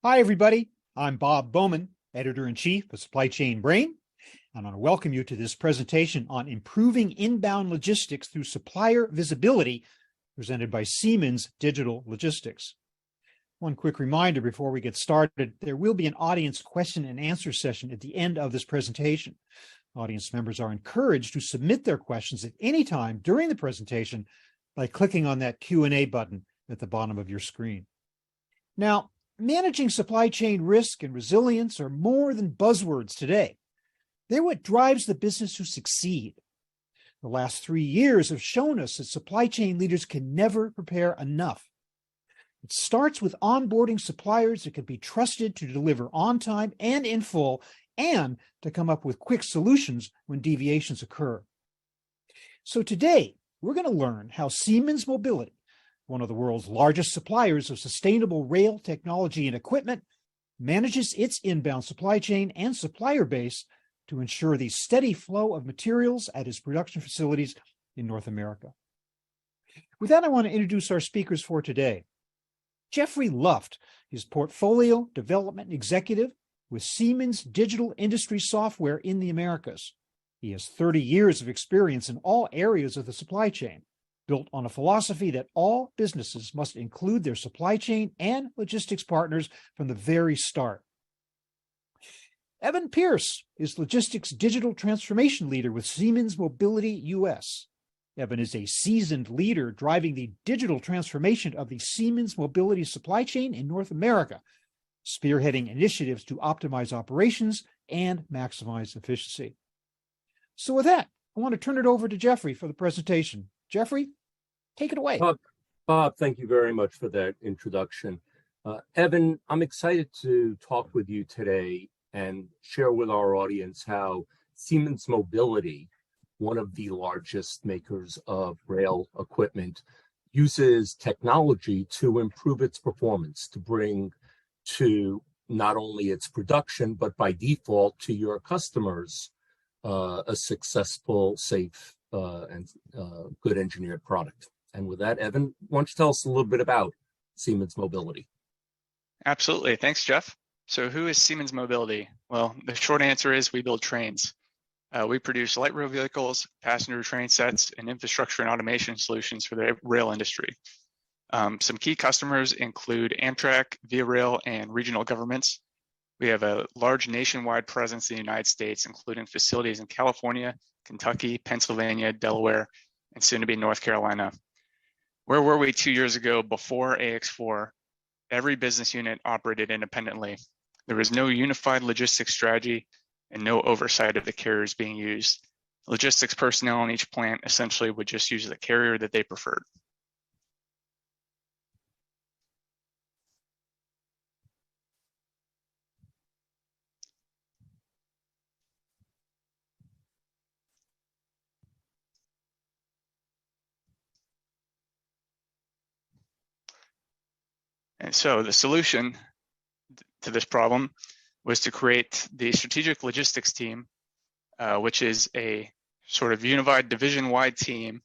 Hi, everybody. I'm Bob Bowman, Editor-in-Chief of Supply Chain Brain, and I want to welcome you to this presentation on improving inbound logistics through supplier visibility, presented by Siemens Digital Logistics. One quick reminder before we get started, there will be an audience question and answer session at the end of this presentation. Audience members are encouraged to submit their questions at any time during the presentation by clicking on that Q&A button at the bottom of your screen. Now, managing supply chain risk and resilience are more than buzzwords today. They're what drives the business to succeed. The last 3 years have shown us that supply chain leaders can never prepare enough. It starts with onboarding suppliers that can be trusted to deliver on time and in full, and to come up with quick solutions when deviations occur. So today, we're going to learn how Siemens Mobility, one of the world's largest suppliers of sustainable rail technology and equipment, manages its inbound supply chain and supplier base to ensure the steady flow of materials at its production facilities in North America. With that, I want to introduce our speakers for today. Jeffrey Luft is Portfolio Development Executive with Siemens Digital Industry Software in the Americas. He has 30 years of experience in all areas of the supply chain, built on a philosophy that all businesses must include their supply chain and logistics partners from the very start. Evan Pierce is Logistics Digital Transformation Leader with Siemens Mobility US. Evan is a seasoned leader driving the digital transformation of the Siemens Mobility supply chain in North America, spearheading initiatives to optimize operations and maximize efficiency. So with that, I want to turn it over to Jeffrey for the presentation. Jeffrey, take it away. Bob, thank you very much for that introduction. Evan, I'm excited to talk with you today and share with our audience how Siemens Mobility, one of the largest makers of rail equipment, uses technology to improve its performance, to bring to not only its production, but by default to your customers, a successful, safe, and good engineered product. And with that, Evan, why don't you tell us a little bit about Siemens Mobility? Absolutely. Thanks, Jeff. So who is Siemens Mobility? Well, the short answer is we build trains. We produce light rail vehicles, passenger train sets, and infrastructure and automation solutions for the rail industry. Some key customers include Amtrak, Via Rail, and regional governments. We have a large nationwide presence in the United States, including facilities in California, Kentucky, Pennsylvania, Delaware, and soon to be North Carolina. Where were we 2 years ago before AX4? Every business unit operated independently. There was no unified logistics strategy and no oversight of the carriers being used. Logistics personnel in each plant essentially would just use the carrier that they preferred. And so the solution to this problem was to create the strategic logistics team, which is a sort of unified division-wide team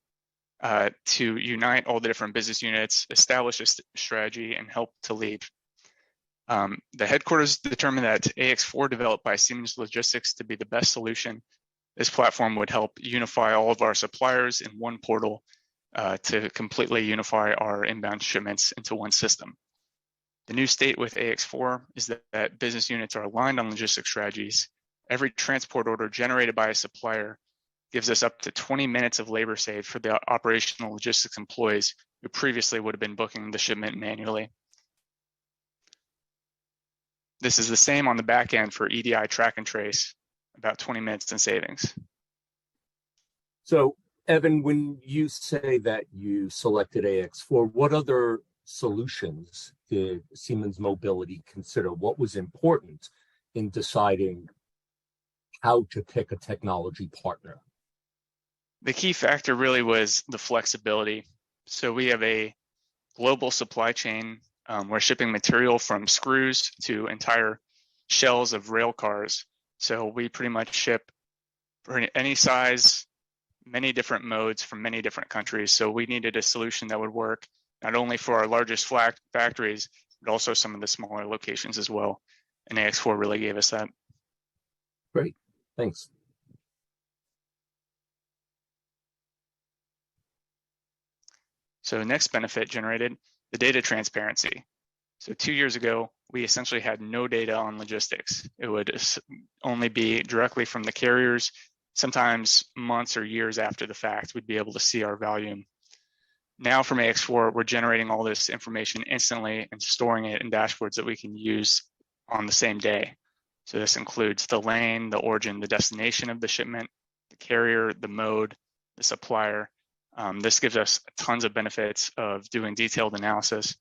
to unite all the different business units, establish a strategy, and help to lead. The headquarters determined that AX4, developed by Siemens Logistics, to be the best solution. This platform would help unify all of our suppliers in one portal to completely unify our inbound shipments into one system. The new state with AX4 is that business units are aligned on logistics strategies. Every transport order generated by a supplier gives us up to 20 minutes of labor saved for the operational logistics employees who previously would have been booking the shipment manually. This is the same on the back end for EDI track and trace, about 20 minutes in savings. So, Evan, when you say that you selected AX4, what other solutions did Siemens Mobility consider? What was important in deciding how to pick a technology partner? The key factor really was the flexibility. So we have a global supply chain. We're shipping material from screws to entire shells of rail cars. So we pretty much ship for any size, many different modes from many different countries. So we needed a solution that would work not only for our largest factories, but also some of the smaller locations as well. And AX4 really gave us that. Great, thanks. So next benefit generated, the data transparency. So 2 years ago, we essentially had no data on logistics. It would only be directly from the carriers. Sometimes months or years after the fact, we'd be able to see our volume. Now from AX4, we're generating all this information instantly and storing it in dashboards that we can use on the same day. So this includes the lane, the origin, the destination of the shipment, the carrier, the mode, the supplier. This gives us tons of benefits of doing detailed analysis.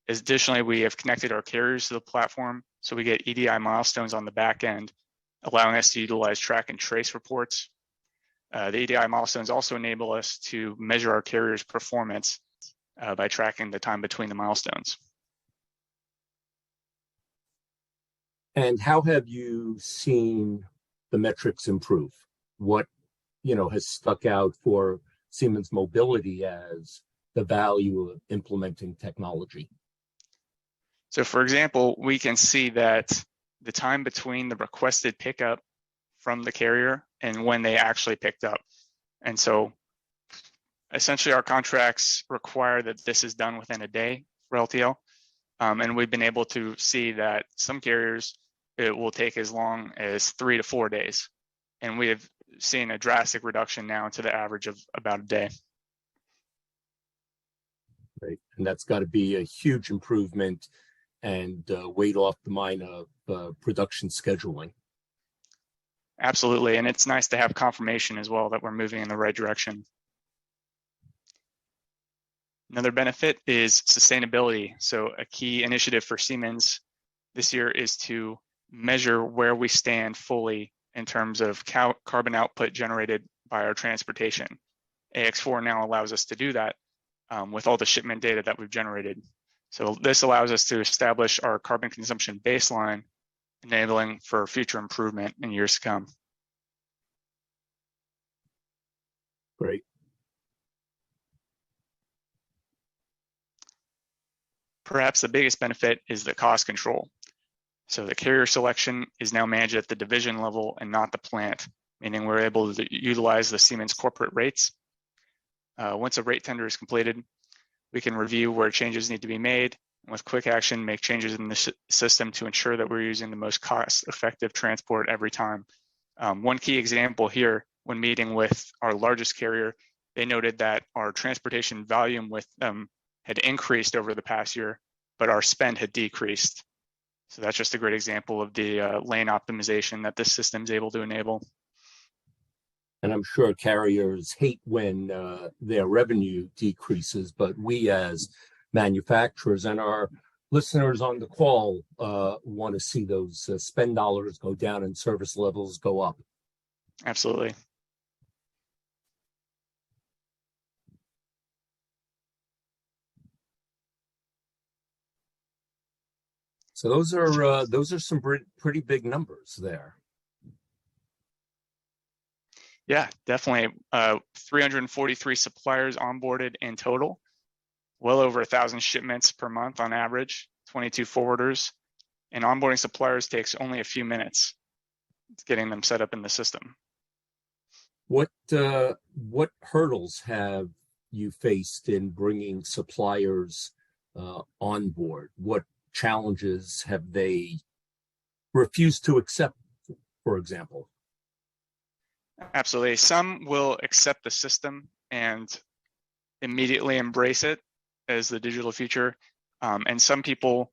Additionally, we have connected our carriers to the platform, so we get EDI milestones on the back end, allowing us to utilize track and trace reports. The EDI milestones also enable us to measure our carrier's performance by tracking the time between the milestones. And how have you seen the metrics improve? What, has stuck out for Siemens Mobility as the value of implementing technology? So for example, we can see that the time between the requested pickup from the carrier and when they actually picked up. And so essentially our contracts require that this is done within a day for LTL. And we've been able to see that some carriers, it will take as long as 3 to 4 days. And we have seen a drastic reduction now to the average of about a day. Right, and that's got to be a huge improvement and weight off the mind of production scheduling. Absolutely, and it's nice to have confirmation as well that we're moving in the right direction. Another benefit is sustainability. So a key initiative for Siemens this year is to measure where we stand fully in terms of carbon output generated by our transportation. AX4 now allows us to do that with all the shipment data that we've generated. So this allows us to establish our carbon consumption baseline, enabling for future improvement in years to come. Great. Perhaps the biggest benefit is the cost control. So the carrier selection is now managed at the division level and not the plant, meaning we're able to utilize the Siemens corporate rates. Once a rate tender is completed, we can review where changes need to be made, and with quick action, make changes in the system to ensure that we're using the most cost-effective transport every time. One key example here, when meeting with our largest carrier, they noted that our transportation volume with them had increased over the past year, but our spend had decreased. So that's just a great example of the lane optimization that this system is able to enable. And I'm sure carriers hate when their revenue decreases, but we as manufacturers and our listeners on the call want to see those spend dollars go down and service levels go up. Absolutely. So those are some pretty big numbers there. Yeah, definitely. 343 suppliers onboarded in total, well over 1,000 shipments per month on average, 22 forwarders, and onboarding suppliers takes only a few minutes. It's getting them set up in the system. What hurdles have you faced in bringing suppliers on board? What challenges have they refused to accept, for example? Absolutely. Some will accept the system and immediately embrace it as the digital future. And some people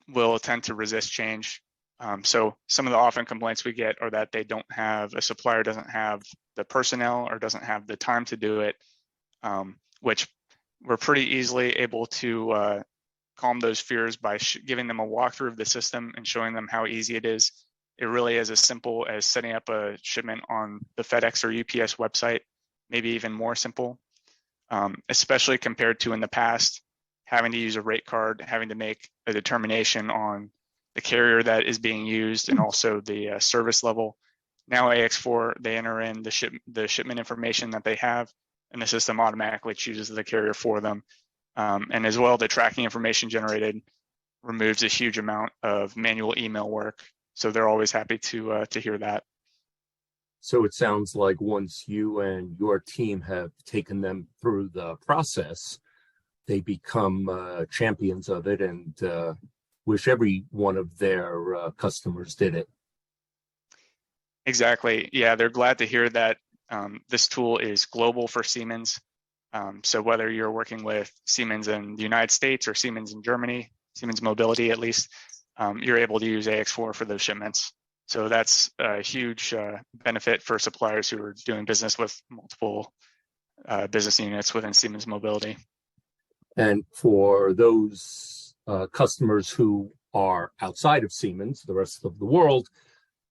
will tend to resist change. So some of the often complaints we get are that they don't have, a supplier doesn't have the personnel or doesn't have the time to do it, which we're pretty easily able to calm those fears by giving them a walkthrough of the system and showing them how easy it is. It really is as simple as setting up a shipment on the FedEx or UPS website, maybe even more simple, especially compared to in the past, having to use a rate card, having to make a determination on the carrier that is being used and also the service level. Now AX4, they enter in the shipment information that they have, and the system automatically chooses the carrier for them. And as well, the tracking information generated removes a huge amount of manual email work. So they're always happy to hear that. So it sounds like once you and your team have taken them through the process, they become champions of it and wish every one of their customers did it. Exactly. Yeah, they're glad to hear that this tool is global for Siemens. So whether you're working with Siemens in the United States or Siemens in Germany, Siemens Mobility at least, you're able to use AX4 for those shipments. So that's a huge benefit for suppliers who are doing business with multiple business units within Siemens Mobility. And for those customers who are outside of Siemens, the rest of the world,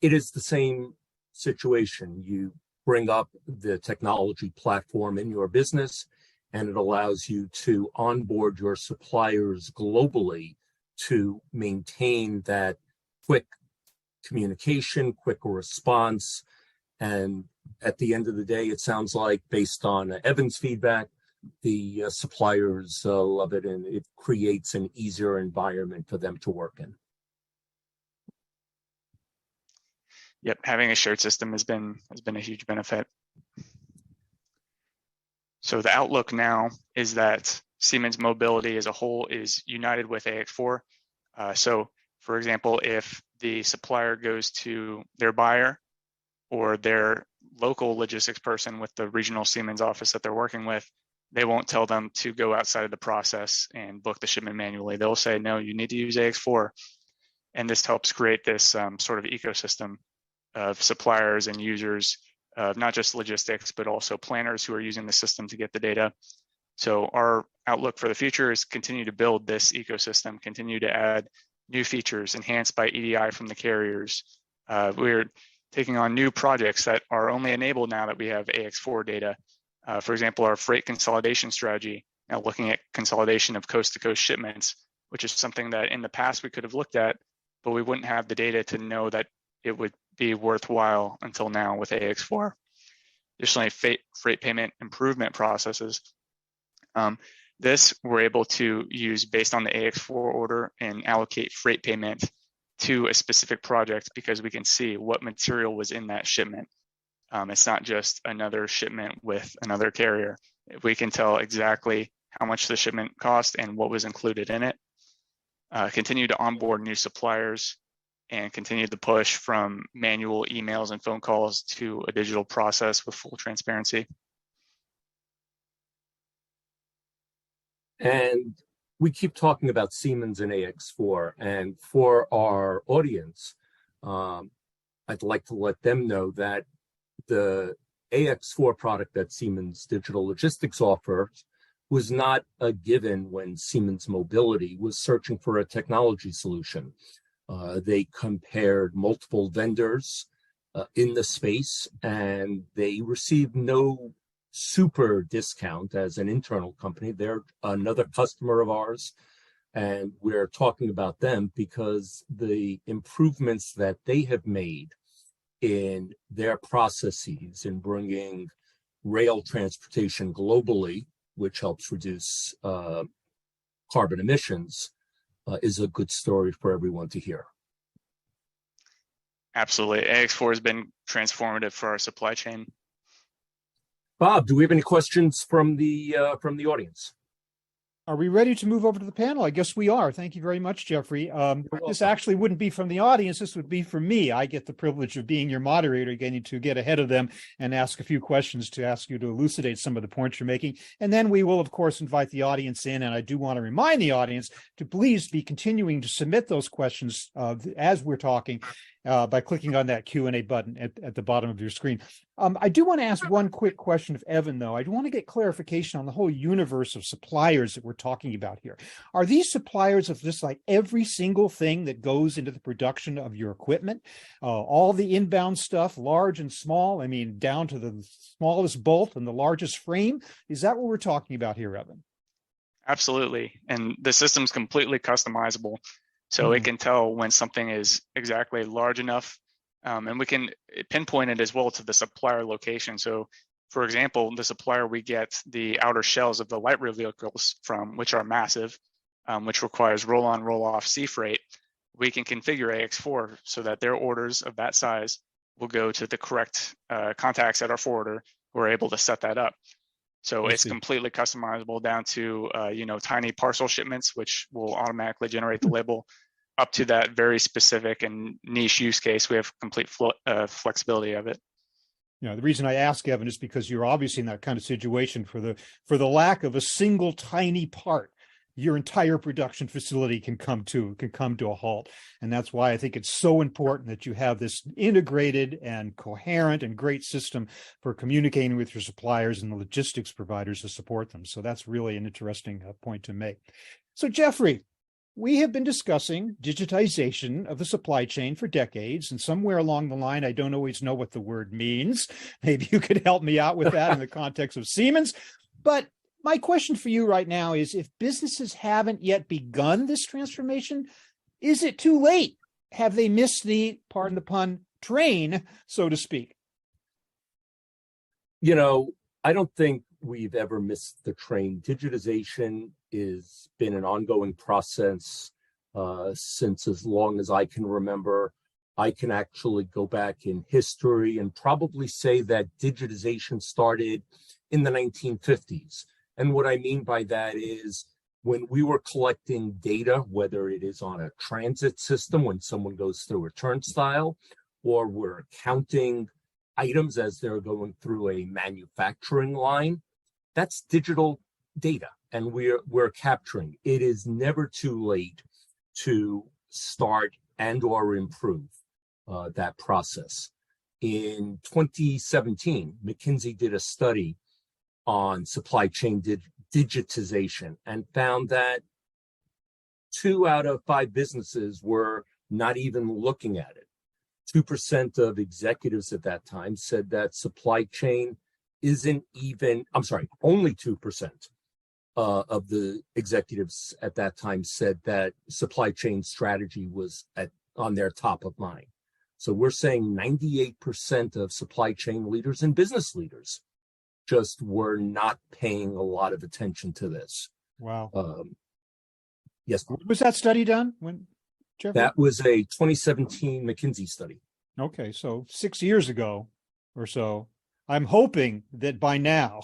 it is the same situation. You bring up the technology platform in your business, and it allows you to onboard your suppliers globally to maintain that quick communication, quick response. And at the end of the day, it sounds like, based on Evan's feedback, the suppliers love it, and it creates an easier environment for them to work in. Yep, having a shared system has been a huge benefit. So the outlook now is that Siemens Mobility as a whole is united with AX4. So for example, if the supplier goes to their buyer or their local logistics person with the regional Siemens office that they're working with, they won't tell them to go outside of the process and book the shipment manually. They'll say, no, you need to use AX4. And this helps create this sort of ecosystem of suppliers and users of not just logistics, but also planners who are using the system to get the data. So our outlook for the future is continue to build this ecosystem, continue to add new features enhanced by EDI from the carriers. We're taking on new projects that are only enabled now that we have AX4 data. For example, our freight consolidation strategy, now looking at consolidation of coast-to-coast shipments, which is something that in the past we could have looked at, but we wouldn't have the data to know that it would be worthwhile until now with AX4. Additionally, freight payment improvement processes. This we're able to use based on the AX4 order and allocate freight payment to a specific project because we can see what material was in that shipment. It's not just another shipment with another carrier. We can tell exactly how much the shipment cost and what was included in it. Continue to onboard new suppliers and continue the push from manual emails and phone calls to a digital process with full transparency. And we keep talking about Siemens and AX4. And for our audience, I'd like to let them know that the AX4 product that Siemens Digital Logistics offers was not a given when Siemens Mobility was searching for a technology solution. They compared multiple vendors in the space, and they received no super discount as an internal company. They're another customer of ours, and we're talking about them because the improvements that they have made in their processes in bringing rail transportation globally, which helps reduce carbon emissions, is a good story for everyone to hear. Absolutely. AX4 has been transformative for our supply chain. Bob, do we have any questions from the audience? Are we ready to move over to the panel? I guess we are. Thank you very much, Jeffrey. This actually wouldn't be from the audience. This would be from me. I get the privilege of being your moderator, getting to get ahead of them and ask a few questions to ask you to elucidate some of the points you're making. And then we will, of course, invite the audience in. And I do want to remind the audience to please be continuing to submit those questions as we're talking by clicking on that Q&A button at the bottom of your screen. I do want to ask one quick question of Evan, though. I do want to get clarification on the whole universe of suppliers that we're talking about here. Are these suppliers of just like every single thing that goes into the production of your equipment? All the inbound stuff, large and small, I mean, down to the smallest bolt and the largest frame? Is that what we're talking about here, Evan? Absolutely. And the system's completely customizable. So it can tell when something is exactly large enough, and we can pinpoint it as well to the supplier location. So For example, the supplier we get the outer shells of the light rail vehicles from, which are massive, which requires roll-on, roll-off sea freight, we can configure AX4 so that their orders of that size will go to the correct contacts at our forwarder who are able to set that up. So it's completely customizable down to tiny parcel shipments, which will automatically generate the label, up to that very specific and niche use case. We have complete flexibility of it. The reason I ask, Evan, is because you're obviously in that kind of situation for the lack of a single tiny part. Your entire production facility can come to a halt. And that's why I think it's so important that you have this integrated and coherent and great system for communicating with your suppliers and the logistics providers to support them. So that's really an interesting point to make. So Jeffrey, we have been discussing digitization of the supply chain for decades, and somewhere along the line, I don't always know what the word means. Maybe you could help me out with that in the context of Siemens. But my question for you right now is, if businesses haven't yet begun this transformation, is it too late? Have they missed the, pardon the pun, train, so to speak? I don't think we've ever missed the train. Digitization has been an ongoing process since as long as I can remember. I can actually go back in history and probably say that digitization started in the 1950s. And what I mean by that is when we were collecting data, whether it is on a transit system, when someone goes through a turnstile, or we're counting items as they're going through a manufacturing line, that's digital data, and we're capturing. It is never too late to start and or improve that process. In 2017, McKinsey did a study on supply chain digitization and found that 2 out of 5 businesses were not even looking at it. 2% of executives at that time said that supply chain only 2% of the executives at that time said that supply chain strategy was on their top of mind. So we're saying 98% of supply chain leaders and business leaders just were not paying a lot of attention to this. Wow. Yes. Was that study done when, Jeffrey? That was a 2017 McKinsey study. Okay, so 6 years ago or so. I'm hoping that by now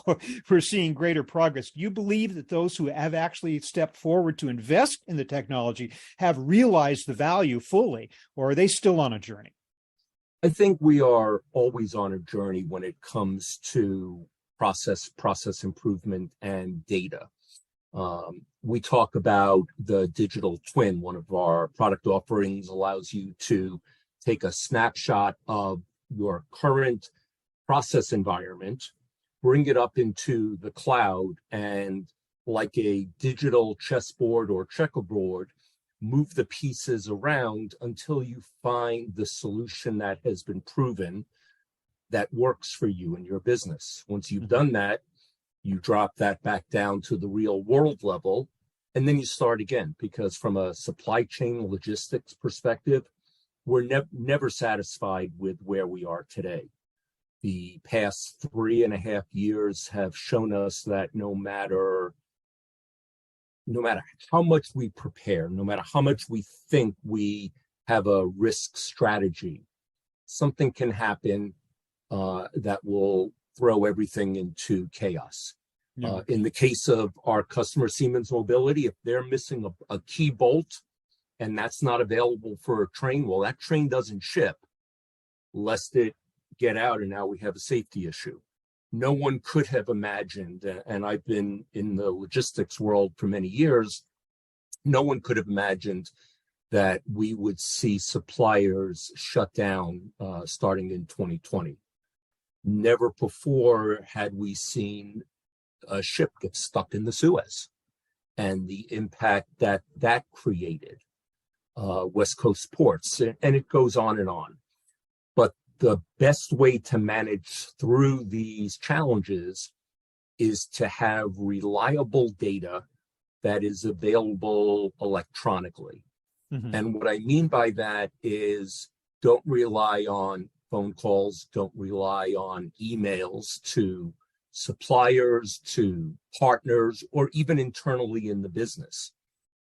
we're seeing greater progress. Do you believe that those who have actually stepped forward to invest in the technology have realized the value fully, or are they still on a journey? I think we are always on a journey when it comes to process improvement and data. We talk about the digital twin. One of our product offerings allows you to take a snapshot of your current process environment, bring it up into the cloud, and like a digital chessboard or checkerboard, move the pieces around until you find the solution that has been proven that works for you and your business. Once you've done that, you drop that back down to the real world level, and then you start again, because from a supply chain logistics perspective, we're never satisfied with where we are today. The past 3.5 years have shown us that no matter how much we prepare, no matter how much we think we have a risk strategy, something can happen that will throw everything into chaos. Yeah. In the case of our customer, Siemens Mobility, if they're missing a key bolt and that's not available for a train, well, that train doesn't ship, lest it get out and now we have a safety issue. No one could have imagined, and I've been in the logistics world for many years, no one could have imagined that we would see suppliers shut down starting in 2020. Never before had we seen a ship get stuck in the Suez and the impact that created, West Coast ports, and it goes on and on. But the best way to manage through these challenges is to have reliable data that is available electronically. Mm-hmm. And what I mean by that is don't rely on phone calls, don't rely on emails to suppliers, to partners, or even internally in the business.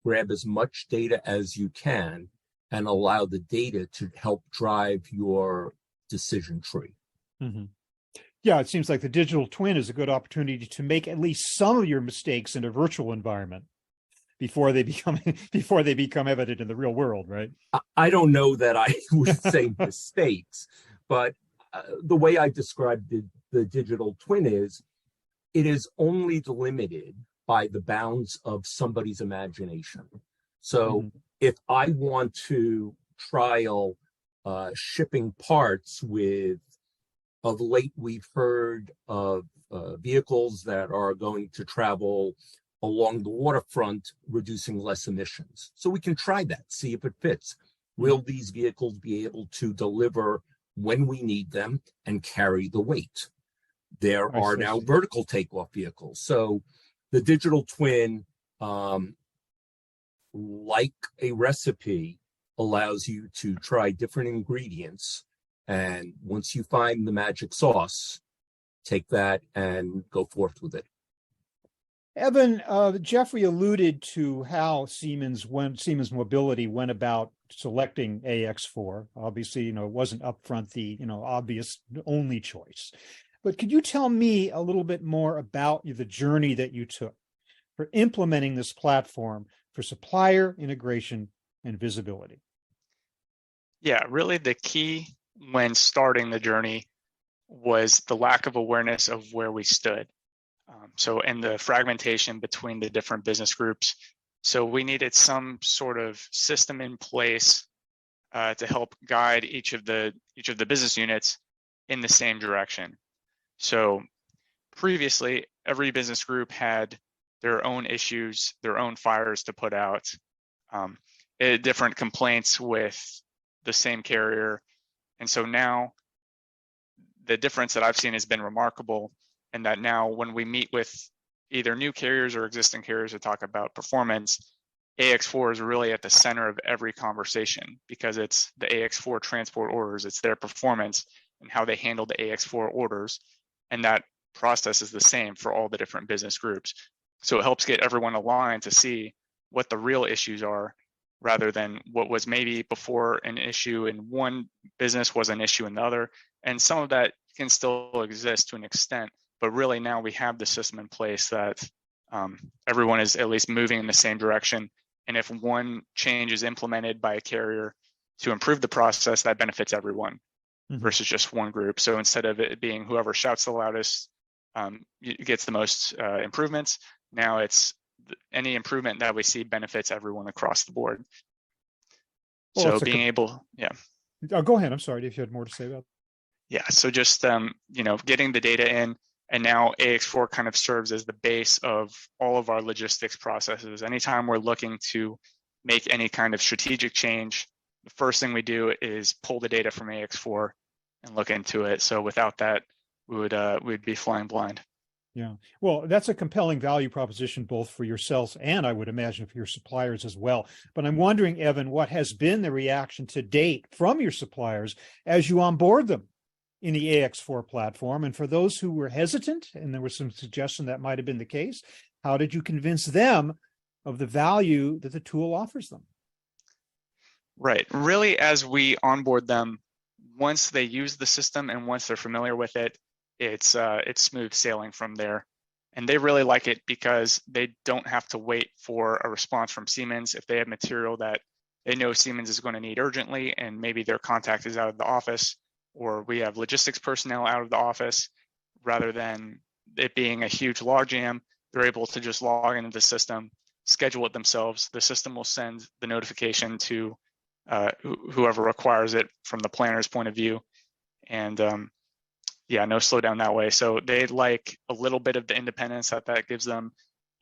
Grab as much data as you can and allow the data to help drive your decision tree. Mm-hmm. Yeah, it seems like the digital twin is a good opportunity to make at least some of your mistakes in a virtual environment before they become evident in the real world, right? I don't know that I would say mistakes, but the way I described the digital twin is, it is only limited by the bounds of somebody's imagination. So if I want to trial shipping parts of late, we've heard of vehicles that are going to travel along the waterfront, reducing less emissions. So we can try that, see if it fits. Will these vehicles be able to deliver when we need them and carry the weight? There are now vertical takeoff vehicles. So the digital twin, like a recipe, allows you to try different ingredients. And once you find the magic sauce, take that and go forth with it. Evan, Jeffrey alluded to how Siemens Mobility went about selecting AX4. Obviously, it wasn't upfront the, obvious only choice. But could you tell me a little bit more about the journey that you took for implementing this platform for supplier integration and visibility? Yeah, really the key when starting the journey was the lack of awareness of where we stood. And the fragmentation between the different business groups. So we needed some sort of system in place to help guide each of the business units in the same direction. So previously, every business group had their own issues, their own fires to put out, different complaints with the same carrier. And so now the difference that I've seen has been remarkable, and that now when we meet with either new carriers or existing carriers to talk about performance, AX4 is really at the center of every conversation, because it's the AX4 transport orders, it's their performance and how they handle the AX4 orders. And that process is the same for all the different business groups. So it helps get everyone aligned to see what the real issues are, rather than what was maybe before an issue in one business was an issue in the other. And some of that can still exist to an extent, but really now we have the system in place that everyone is at least moving in the same direction. And if one change is implemented by a carrier to improve the process, that benefits everyone versus just one group. So instead of it being whoever shouts the loudest gets the most improvements, now it's any improvement that we see benefits everyone across the board. Well, so being able, Oh, go ahead. I'm sorry if you had more to say about that. Yeah, so just getting the data in, and now AX4 kind of serves as the base of all of our logistics processes. Anytime we're looking to make any kind of strategic change, the first thing we do is pull the data from AX4 and look into it. So without that, we'd be flying blind. Yeah, well, that's a compelling value proposition, both for yourselves and I would imagine for your suppliers as well. But I'm wondering, Evan, what has been the reaction to date from your suppliers as you onboard them in the AX4 platform? And for those who were hesitant, and there was some suggestion that might have been the case, how did you convince them of the value that the tool offers them? Right. Really, as we onboard them, once they use the system and once they're familiar with it, it's smooth sailing from there. And they really like it because they don't have to wait for a response from Siemens. If they have material that they know Siemens is going to need urgently, and maybe their contact is out of the office, or we have logistics personnel out of the office, rather than it being a huge logjam, they're able to just log into the system, schedule it themselves. The system will send the notification to whoever requires it from the planner's point of view. And no slowdown that way. So they like a little bit of the independence that gives them.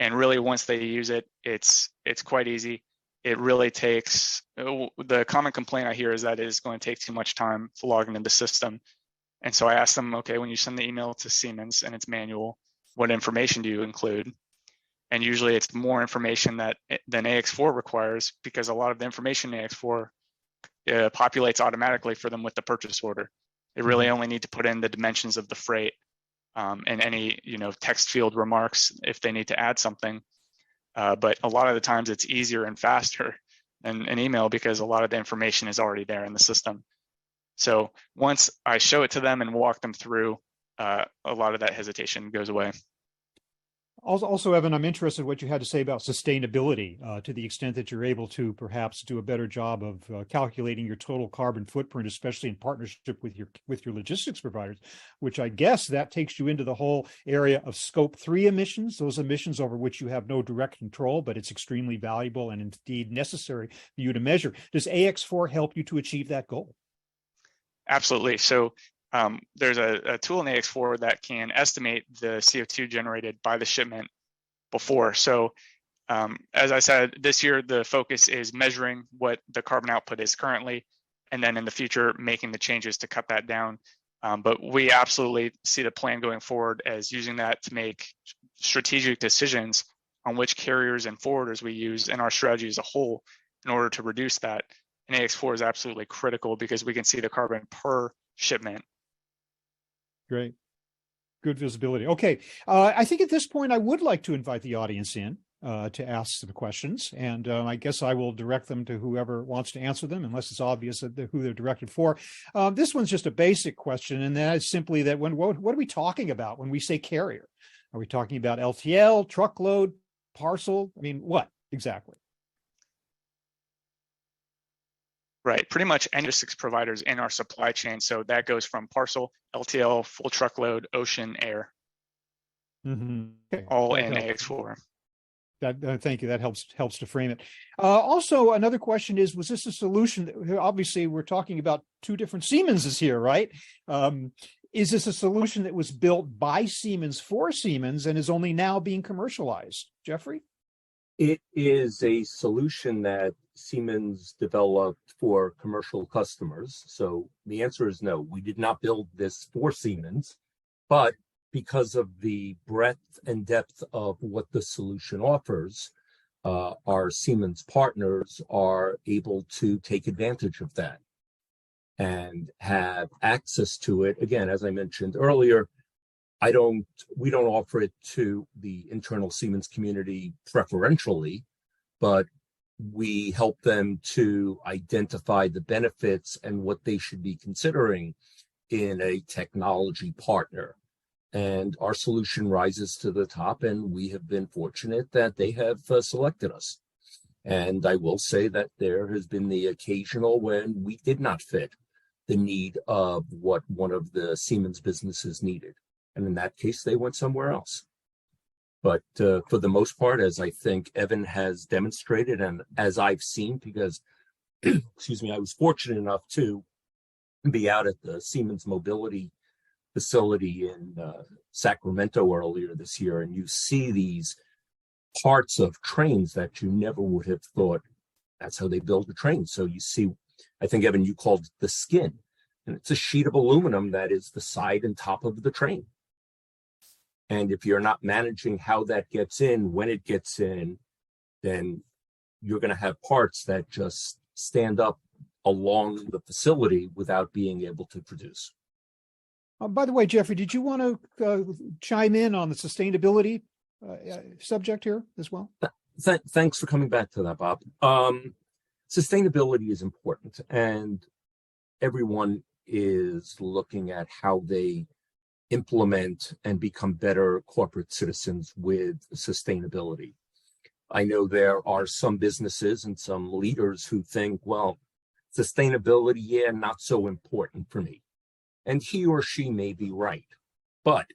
And really, once they use it, it's quite easy. It really takes, the common complaint I hear is that it is going to take too much time to log into the system. And so I asked them, okay, when you send the email to Siemens and it's manual, what information do you include? And usually it's more information than AX4 requires, because a lot of the information in AX4 populates automatically for them with the purchase order. They really only need to put in the dimensions of the freight and any text field remarks if they need to add something. But a lot of the times it's easier and faster than an email because a lot of the information is already there in the system. So once I show it to them and walk them through, a lot of that hesitation goes away. Also, Evan, I'm interested in what you had to say about sustainability, to the extent that you're able to perhaps do a better job of calculating your total carbon footprint, especially in partnership with your logistics providers, which I guess that takes you into the whole area of scope 3 emissions, those emissions over which you have no direct control, but it's extremely valuable and indeed necessary for you to measure. Does AX4 help you to achieve that goal? Absolutely. So there's a tool in AX4 that can estimate the CO2 generated by the shipment before. So as I said, this year, the focus is measuring what the carbon output is currently, and then in the future, making the changes to cut that down. But we absolutely see the plan going forward as using that to make strategic decisions on which carriers and forwarders we use in our strategy as a whole in order to reduce that. And AX4 is absolutely critical because we can see the carbon per shipment. Great. Good visibility. Okay. I think at this point, I would like to invite the audience in to ask some questions. And I guess I will direct them to whoever wants to answer them, unless it's obvious who they're directed for. This one's just a basic question, and that is simply that what are we talking about when we say carrier? Are we talking about LTL, truckload, parcel? I mean, what exactly? Right, pretty much any logistics providers in our supply chain. So that goes from parcel, LTL, full truckload, ocean, air, Okay. all That in helps. AX4. Thank you. That helps to frame it. Also, another question is: was this a solution that, obviously, we're talking about two different Siemenses here, right? Is this a solution that was built by Siemens for Siemens and is only now being commercialized? Jeffrey? It is a solution that Siemens developed for commercial customers. So the answer is no, we did not build this for Siemens, but because of the breadth and depth of what the solution offers, our Siemens partners are able to take advantage of that and have access to it. Again, as I mentioned earlier, we don't offer it to the internal Siemens community preferentially, but we help them to identify the benefits and what they should be considering in a technology partner. And our solution rises to the top, and we have been fortunate that they have selected us. And I will say that there has been the occasional when we did not fit the need of what one of the Siemens businesses needed. And in that case, they went somewhere else. But for the most part, as I think Evan has demonstrated, and as I've seen, because, excuse me, I was fortunate enough to be out at the Siemens Mobility facility in Sacramento earlier this year, and you see these parts of trains that you never would have thought that's how they build the train. So you see, I think, Evan, you called it the skin, and it's a sheet of aluminum that is the side and top of the train. And if you're not managing how that gets in, when it gets in, then you're going to have parts that just stand up along the facility without being able to produce. By the way, Jeffrey, did you want to chime in on the sustainability subject here as well? Thanks for coming back to that, Bob. Sustainability is important, and everyone is looking at how they implement and become better corporate citizens with sustainability. I know there are some businesses and some leaders who think, well, sustainability, yeah, not so important for me. And he or she may be right, but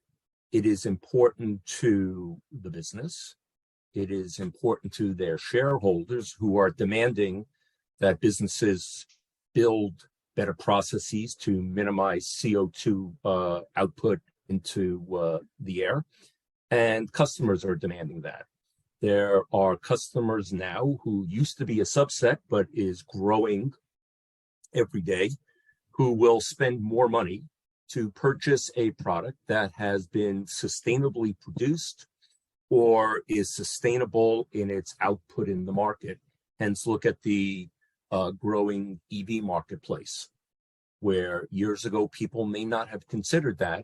it is important to the business. It is important to their shareholders who are demanding that businesses build better processes to minimize CO2 output into the air. And customers are demanding that. There are customers now who used to be a subset, but is growing every day, who will spend more money to purchase a product that has been sustainably produced or is sustainable in its output in the market. Hence, look at the growing EV marketplace. where years ago people may not have considered that,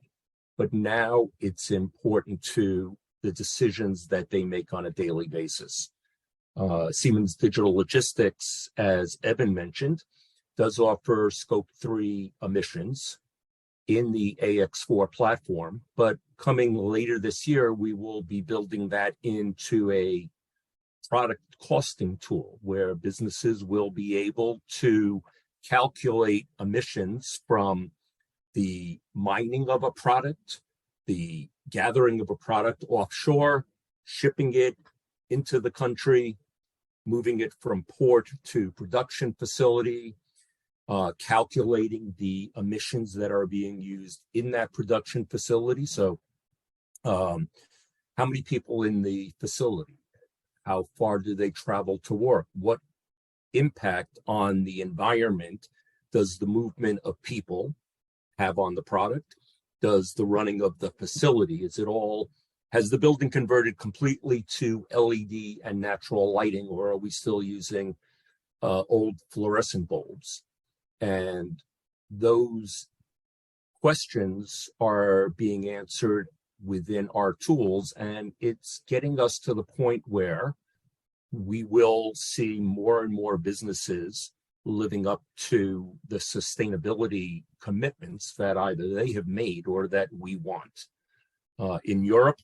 but now it's important to the decisions that they make on a daily basis. Siemens Digital Logistics, as Evan mentioned, does offer Scope 3 emissions in the AX4 platform, but coming later this year, we will be building that into a product costing tool where businesses will be able to calculate emissions from the mining of a product, the gathering of a product offshore, shipping it into the country, moving it from port to production facility, calculating the emissions that are being used in that production facility. So how many people in the facility? How far do they travel to work? What impact on the environment does the movement of people have on the product? Does the running of the facility, has the building converted completely to LED and natural lighting, or are we still using old fluorescent bulbs? And those questions are being answered within our tools, and it's getting us to the point where we will see more and more businesses living up to the sustainability commitments that either they have made or that we want. In Europe,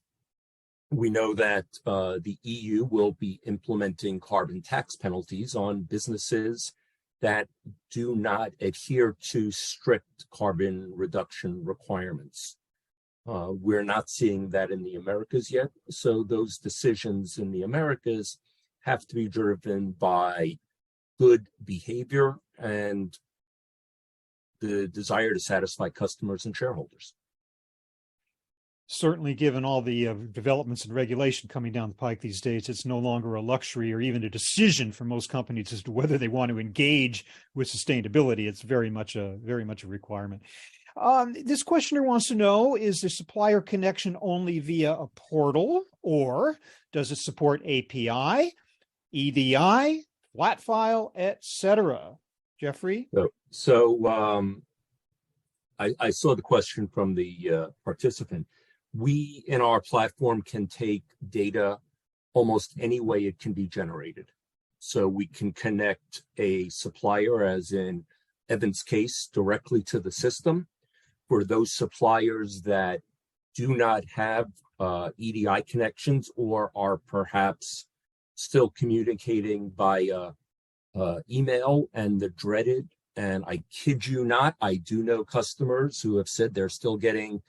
we know that the EU will be implementing carbon tax penalties on businesses that do not adhere to strict carbon reduction requirements. We're not seeing that in the Americas yet, so those decisions in the Americas have to be driven by good behavior and the desire to satisfy customers and shareholders. Certainly, given all the developments and regulation coming down the pike these days, it's no longer a luxury or even a decision for most companies as to whether they want to engage with sustainability. It's very much a requirement. This questioner wants to know, is the supplier connection only via a portal, or does it support API, EDI, flat file, etc.? Jeffrey? So I saw the question from the participant. We, in our platform, can take data almost any way it can be generated. So we can connect a supplier, as in Evan's case, directly to the system. For those suppliers that do not have EDI connections or are perhaps still communicating via email and the dreaded, and I kid you not, I do know customers who have said they're still getting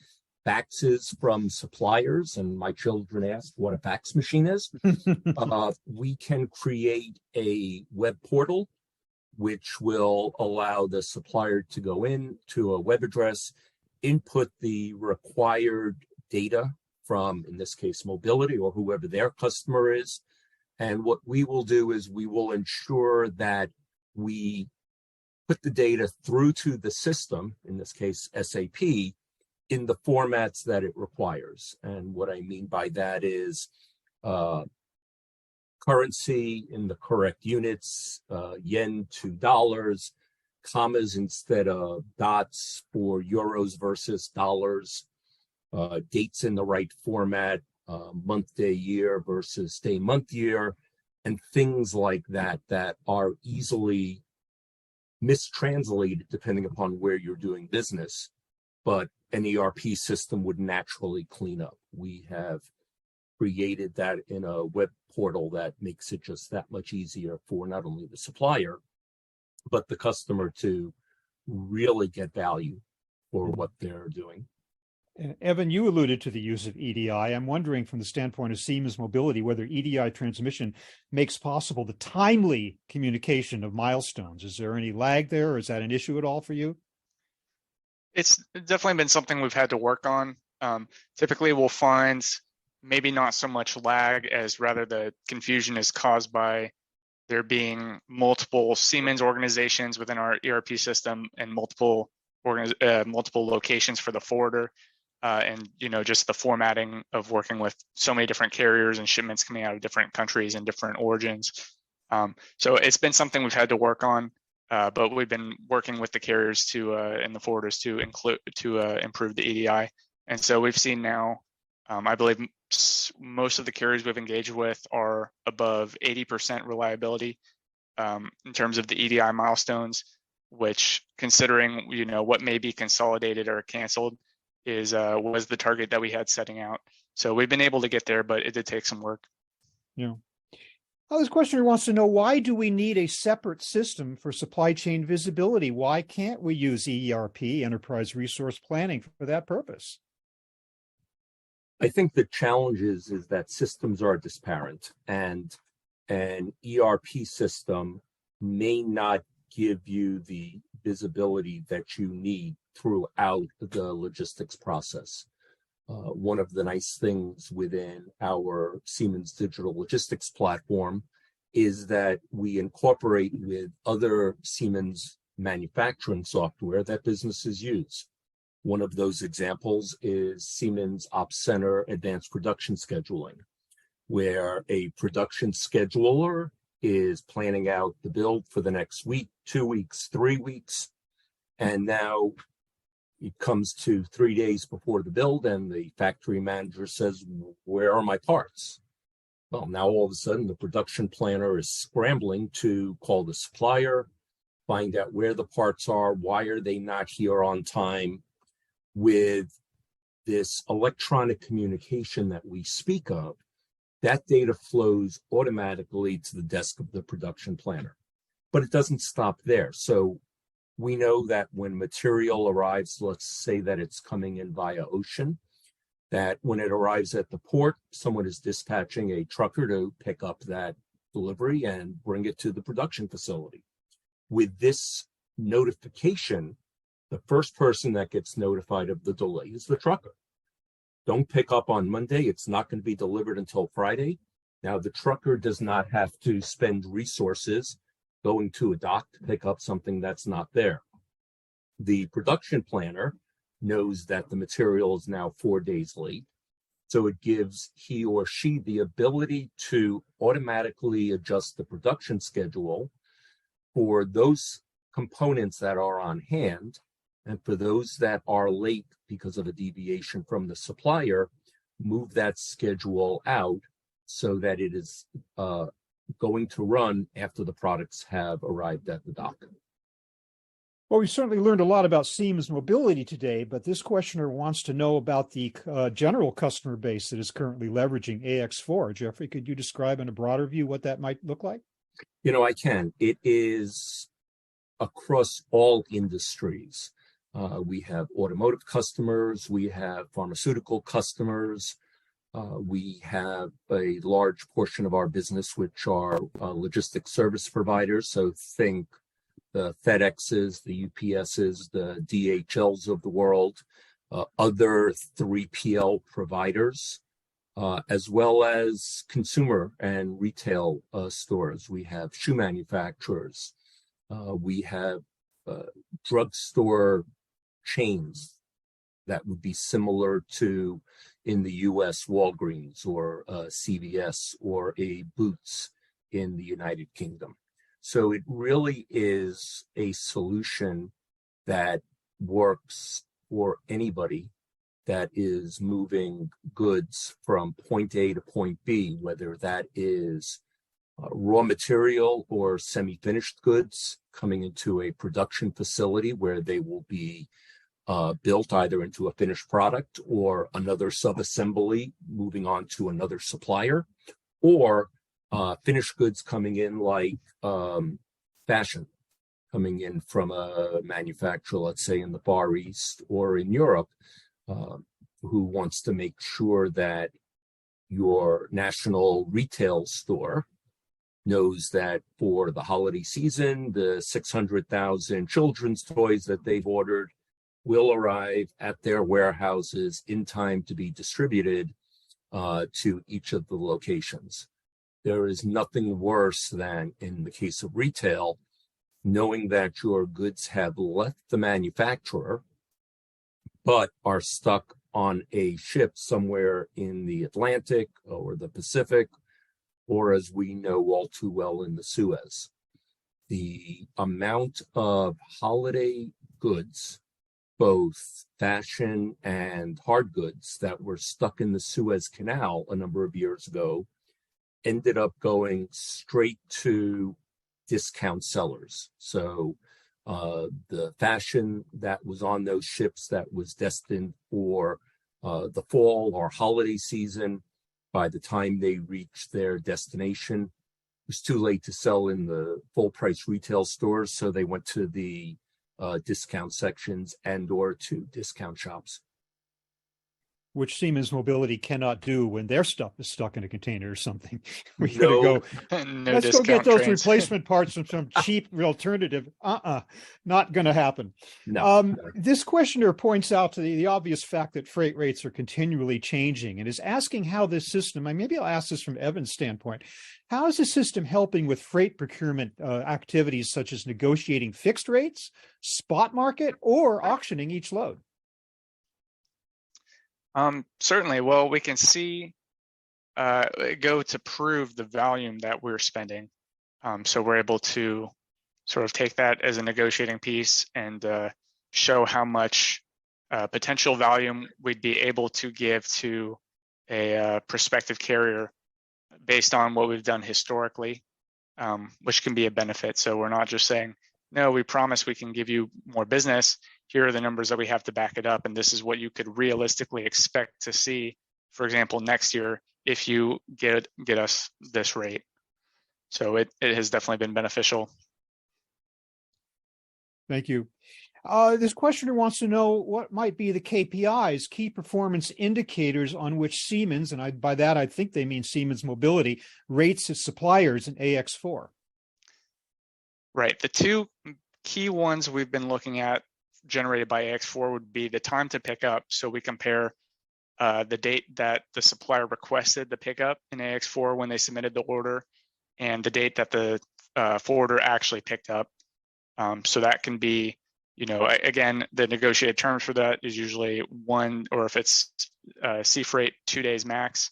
faxes from suppliers, and my children asked what a fax machine is. We can create a web portal which will allow the supplier to go in to a web address, input the required data from, in this case, Mobility or whoever their customer is. And what we will do is we will ensure that we put the data through to the system, in this case, SAP, in the formats that it requires. And what I mean by that is currency in the correct units, yen to dollars, commas instead of dots for euros versus dollars, dates in the right format, month, day, year versus day, month, year, and things like that that are easily mistranslated depending upon where you're doing business, but an ERP system would naturally clean up. We have created that in a web portal that makes it just that much easier for not only the supplier, but the customer to really get value for what they're doing. Evan, you alluded to the use of EDI. I'm wondering from the standpoint of Siemens Mobility, whether EDI transmission makes possible the timely communication of milestones. Is there any lag there, or is that an issue at all for you? It's definitely been something we've had to work on. Typically, we'll find maybe not so much lag as rather the confusion is caused by there being multiple Siemens organizations within our ERP system and multiple locations for the forwarder. And just the formatting of working with so many different carriers and shipments coming out of different countries and different origins. So it's been something we've had to work on. but we've been working with the carriers and the forwarders to improve the EDI. And so we've seen now, I believe most of the carriers we've engaged with are above 80% reliability in terms of the EDI milestones, which, considering what may be consolidated or canceled, was the target that we had setting out. So we've been able to get there, but it did take some work. Yeah. Well, this questioner wants to know, why do we need a separate system for supply chain visibility? Why can't we use ERP, enterprise resource planning, for that purpose? I think the challenge is that systems are disparate, and an ERP system may not give you the visibility that you need throughout the logistics process. One of the nice things within our Siemens digital logistics platform is that we incorporate with other Siemens manufacturing software that businesses use. One of those examples is Siemens Ops Center Advanced Production Scheduling, where a production scheduler is planning out the build for the next week, 2 weeks, 3 weeks, and now it comes to 3 days before the build, and the factory manager says, "Where are my parts?" Well, now all of a sudden the production planner is scrambling to call the supplier, find out where the parts are, why are they not here on time. With this electronic communication that we speak of, that data flows automatically to the desk of the production planner. But it doesn't stop there. So we know that when material arrives, let's say that it's coming in via ocean, that when it arrives at the port, someone is dispatching a trucker to pick up that delivery and bring it to the production facility. With this notification, the first person that gets notified of the delay is the trucker. Don't pick up on Monday. It's not going to be delivered until Friday. Now, the trucker does not have to spend resources going to a dock to pick up something that's not there. The production planner knows that the material is now 4 days late. So it gives he or she the ability to automatically adjust the production schedule for those components that are on hand. And for those that are late because of a deviation from the supplier, move that schedule out so that it is going to run after the products have arrived at the dock. Well, we certainly learned a lot about Siemens Mobility today, but this questioner wants to know about the general customer base that is currently leveraging AX4. Jeffrey, could you describe in a broader view what that might look like? I can. It is across all industries. We have automotive customers, we have pharmaceutical customers, we have a large portion of our business which are logistics service providers. So think the FedExes, the UPSs, the DHLs of the world, other 3PL providers, as well as consumer and retail stores. We have shoe manufacturers. We have drugstore chains that would be similar to, in the US, Walgreens or CVS or a Boots in the United Kingdom. So it really is a solution that works for anybody that is moving goods from point A to point B, whether that is raw material or semi-finished goods coming into a production facility where they will be built either into a finished product or another sub-assembly moving on to another supplier, or finished goods coming in like fashion, coming in from a manufacturer, let's say in the Far East or in Europe, who wants to make sure that your national retail store knows that for the holiday season, the 600,000 children's toys that they've ordered will arrive at their warehouses in time to be distributed to each of the locations. There is nothing worse than, in the case of retail, knowing that your goods have left the manufacturer, but are stuck on a ship somewhere in the Atlantic or the Pacific, or as we know all too well, in the Suez. the amount of holiday goods, both fashion and hard goods, that were stuck in the Suez Canal a number of years ago ended up going straight to discount sellers. So the fashion that was on those ships that was destined for the fall or holiday season, by the time they reached their destination, it was too late to sell in the full price retail stores. So they went to the discount sections and or to discount shops. Which Siemens Mobility cannot do when their stuff is stuck in a container or something. We gotta No, go, No let's go get discount those trains. replacement parts from some cheap alternative. Not gonna happen. no. This questioner points out to the obvious fact that freight rates are continually changing and is asking how this system, and maybe I'll ask this from Evan's standpoint, how is the system helping with freight procurement activities such as negotiating fixed rates, spot market, or auctioning each load? Certainly. Well, we can see go to prove the volume that we're spending. So we're able to sort of take that as a negotiating piece and show how much potential volume we'd be able to give to a prospective carrier based on what we've done historically, which can be a benefit. So we're not just saying, no, we promise we can give you more business. Here are the numbers that we have to back it up. And this is what you could realistically expect to see, for example, next year, if you get us this rate. So it has definitely been beneficial. Thank you. This questioner wants to know what might be the KPIs, key performance indicators, on which Siemens, and by that I think they mean Siemens Mobility, rates its suppliers in AX4. Right. The two key ones we've been looking at generated by AX4 would be the time to pick up. So we compare the date that the supplier requested the pickup in AX4 when they submitted the order and the date that the forwarder actually picked up. So that can be, again, the negotiated terms for that is usually one, or if it's sea freight, 2 days max.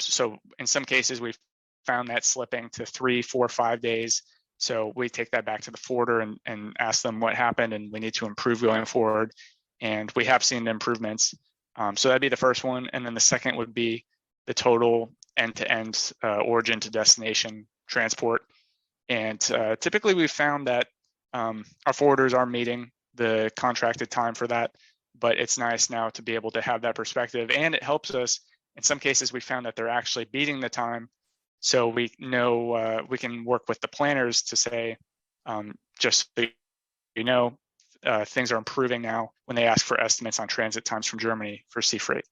So in some cases, we've found that slipping to 3, 4, 5 days. So we take that back to the forwarder and ask them what happened and we need to improve going forward. And we have seen improvements. So that'd be the first one. And then the second would be the total end-to-end origin to destination transport. And typically we've found that our forwarders are meeting the contracted time for that, but it's nice now to be able to have that perspective. And it helps us, in some cases, we found that they're actually beating the time. So we know we can work with the planners to say, just so things are improving now when they ask for estimates on transit times from Germany for sea freight.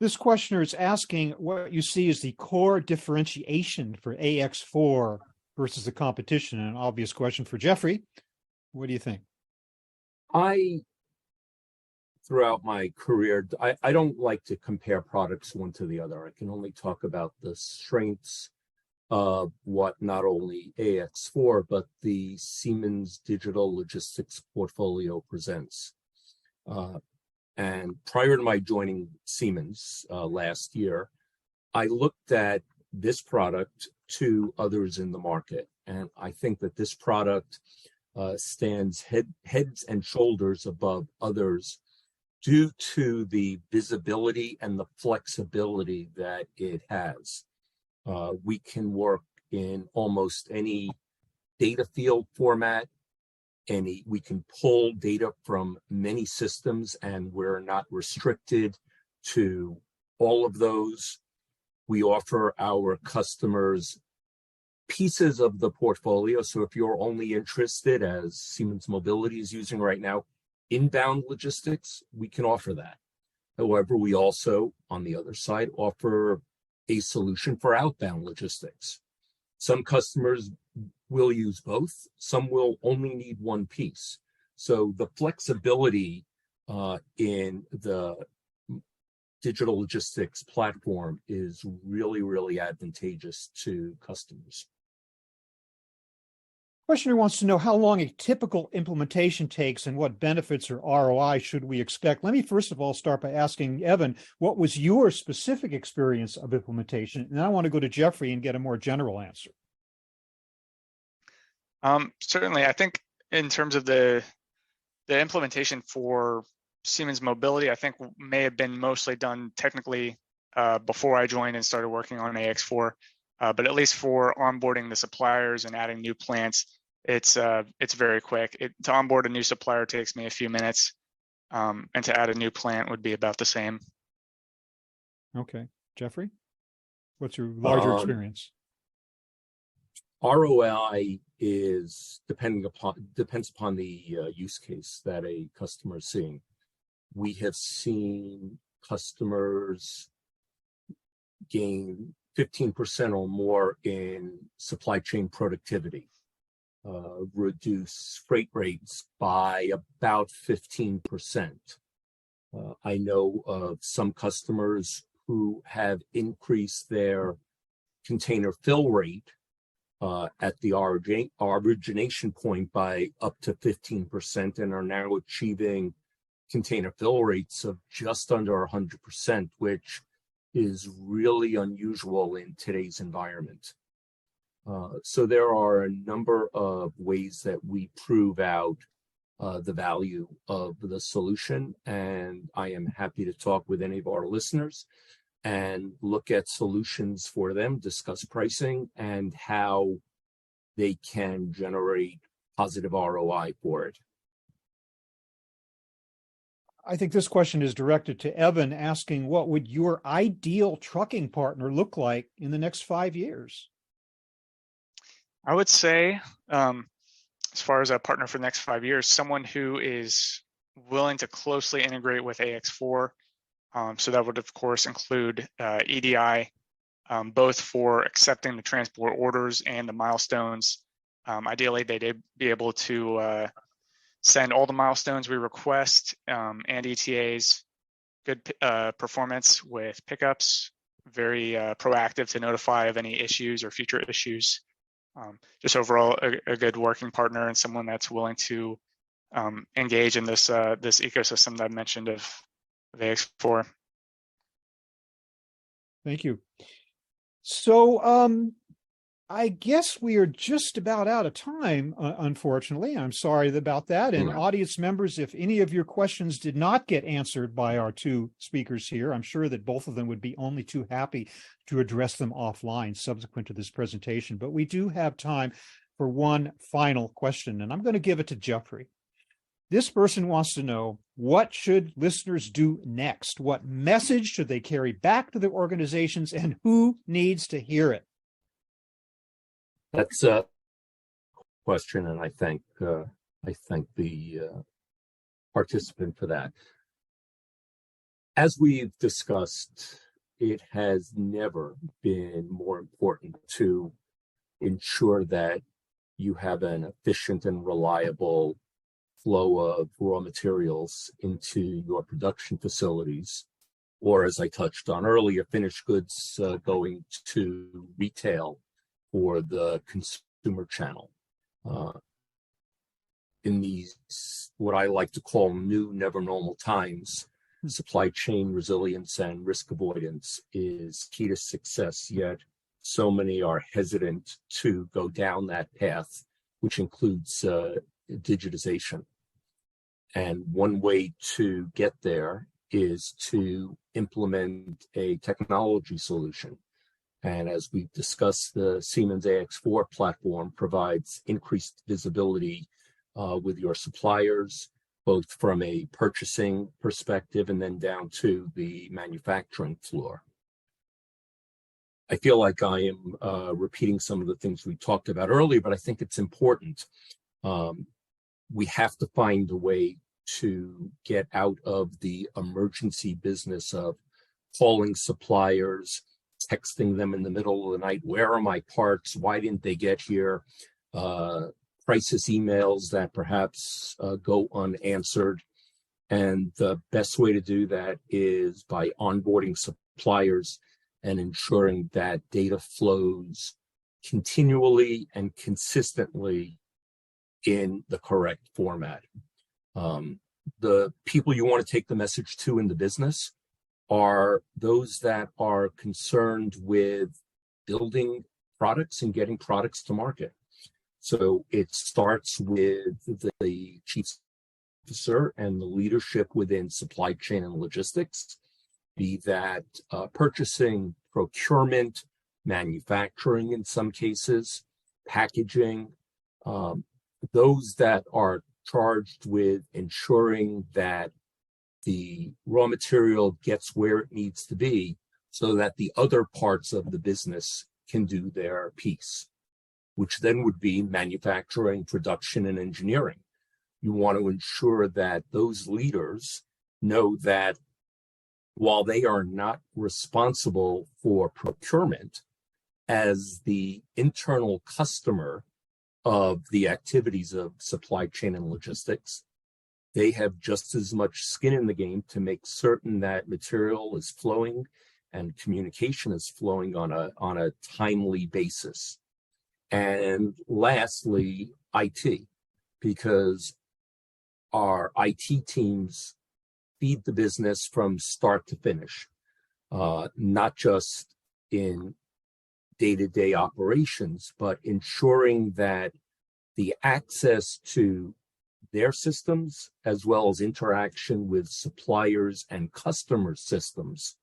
This questioner is asking what you see as the core differentiation for AX4 versus the competition. An obvious question for Jeffrey. What do you think? Throughout my career, I don't like to compare products one to the other. I can only talk about the strengths of what not only AX4, but the Siemens digital logistics portfolio presents. And prior to my joining Siemens last year, I looked at this product to others in the market. And I think that this product stands heads and shoulders above others due to the visibility and the flexibility that it has. We can work in almost any data field format. We can pull data from many systems and we're not restricted to all of those. We offer our customers pieces of the portfolio. So if you're only interested, as Siemens Mobility is using right now, inbound logistics, we can offer that. However, we also, on the other side, offer a solution for outbound logistics. Some customers will use both. Some will only need one piece. So the flexibility in the digital logistics platform is really, really advantageous to customers. Questioner wants to know how long a typical implementation takes and what benefits or ROI should we expect. Let me first of all start by asking Evan, what was your specific experience of implementation? And then I want to go to Jeffrey and get a more general answer. Certainly, I think in terms of the implementation for Siemens Mobility, I think may have been mostly done technically before I joined and started working on AX4. But at least for onboarding the suppliers and adding new plants, it's very quick. To onboard a new supplier takes me a few minutes, and to add a new plant would be about the same. Okay. Jeffrey, what's your larger experience? ROI is depends upon the use case that a customer is seeing. We have seen customers gain 15% or more in supply chain productivity, reduce freight rates by about 15%. I know of some customers who have increased their container fill rate at the origination point by up to 15% and are now achieving container fill rates of just under 100%, which is really unusual in today's environment. So there are a number of ways that we prove out the value of the solution, and I am happy to talk with any of our listeners and look at solutions for them, discuss pricing and how they can generate positive ROI for it. I think this question is directed to Evan, asking what would your ideal trucking partner look like in the next 5 years? I would say, as far as a partner for the next 5 years, someone who is willing to closely integrate with AX4. So that would, of course, include EDI, both for accepting the transport orders and the milestones. Ideally, they'd be able to send all the milestones we request and ETAs, good performance with pickups, very proactive to notify of any issues or future issues. Just overall, a good working partner and someone that's willing to engage in this ecosystem that I mentioned of AX4. Thank you. So I guess we are just about out of time, unfortunately. I'm sorry about that. And audience members, if any of your questions did not get answered by our two speakers here, I'm sure that both of them would be only too happy to address them offline subsequent to this presentation. But we do have time for one final question, and I'm going to give it to Jeffrey. This person wants to know, what should listeners do next? What message should they carry back to their organizations, and who needs to hear it? That's a question, and I thank the participant for that. As we've discussed, it has never been more important to ensure that you have an efficient and reliable flow of raw materials into your production facilities, or as I touched on earlier, finished goods going to retail or the consumer channel. In these, what I like to call new, never normal times, supply chain resilience and risk avoidance is key to success, yet so many are hesitant to go down that path, which includes digitization. And one way to get there is to implement a technology solution. And as we've discussed, the Siemens AX4 platform provides increased visibility with your suppliers, both from a purchasing perspective and then down to the manufacturing floor. I feel like I am repeating some of the things we talked about earlier, but I think it's important. We have to find a way to get out of the emergency business of calling suppliers, texting them in the middle of the night, where are my parts, why didn't they get here, crisis emails that perhaps go unanswered. And the best way to do that is by onboarding suppliers and ensuring that data flows continually and consistently in the correct format. The people you want to take the message to in the business are those that are concerned with building products and getting products to market. So it starts with the chief officer and the leadership within supply chain and logistics, be that purchasing, procurement, manufacturing in some cases, packaging, those that are charged with ensuring that the raw material gets where it needs to be so that the other parts of the business can do their piece, which then would be manufacturing, production, and engineering. You want to ensure that those leaders know that while they are not responsible for procurement as the internal customer of the activities of supply chain and logistics, they have just as much skin in the game to make certain that material is flowing and communication is flowing on a timely basis. And lastly, IT, because our IT teams feed the business from start to finish, not just in day-to-day operations, but ensuring that the access to their systems, as well as interaction with suppliers and customer systems,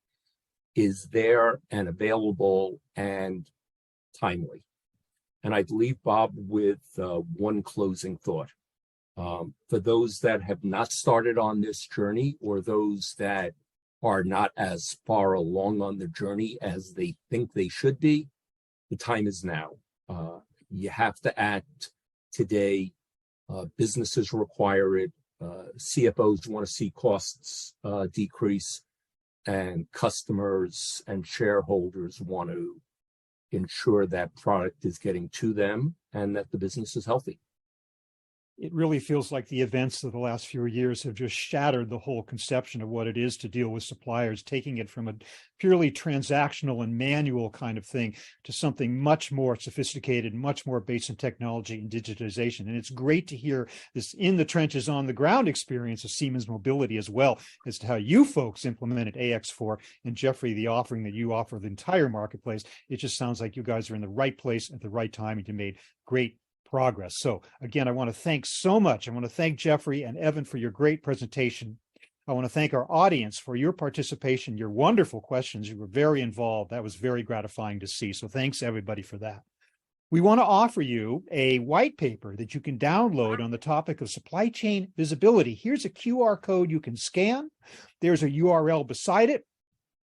is there and available and timely. And I'd leave Bob with one closing thought. For those that have not started on this journey, or those that are not as far along on the journey as they think they should be, the time is now. You have to act today. Businesses require it. CFOs want to see costs decrease, and customers and shareholders want to ensure that product is getting to them and that the business is healthy. It really feels like the events of the last few years have just shattered the whole conception of what it is to deal with suppliers, taking it from a purely transactional and manual kind of thing to something much more sophisticated, much more based in technology and digitization. And it's great to hear this in the trenches, on the ground experience of Siemens Mobility as well as to how you folks implemented AX4, and Jeffrey, the offering that you offer the entire marketplace. It just sounds like you guys are in the right place at the right time, and you made great progress. So again, I want to thank so much. I want to thank Jeffrey and Evan for your great presentation. I want to thank our audience for your participation, your wonderful questions. You were very involved. That was very gratifying to see. So thanks everybody for that. We want to offer you a white paper that you can download on the topic of supply chain visibility. Here's a QR code you can scan. There's a URL beside it.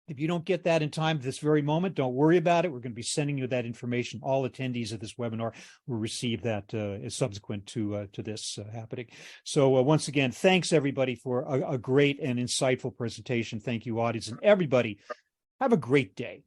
If you don't get that in time this very moment, don't worry about it. We're going to be sending you that information. All attendees of this webinar will receive that subsequent to this happening. So once again, thanks everybody for a great and insightful presentation. Thank you, audience, and everybody. Have a great day.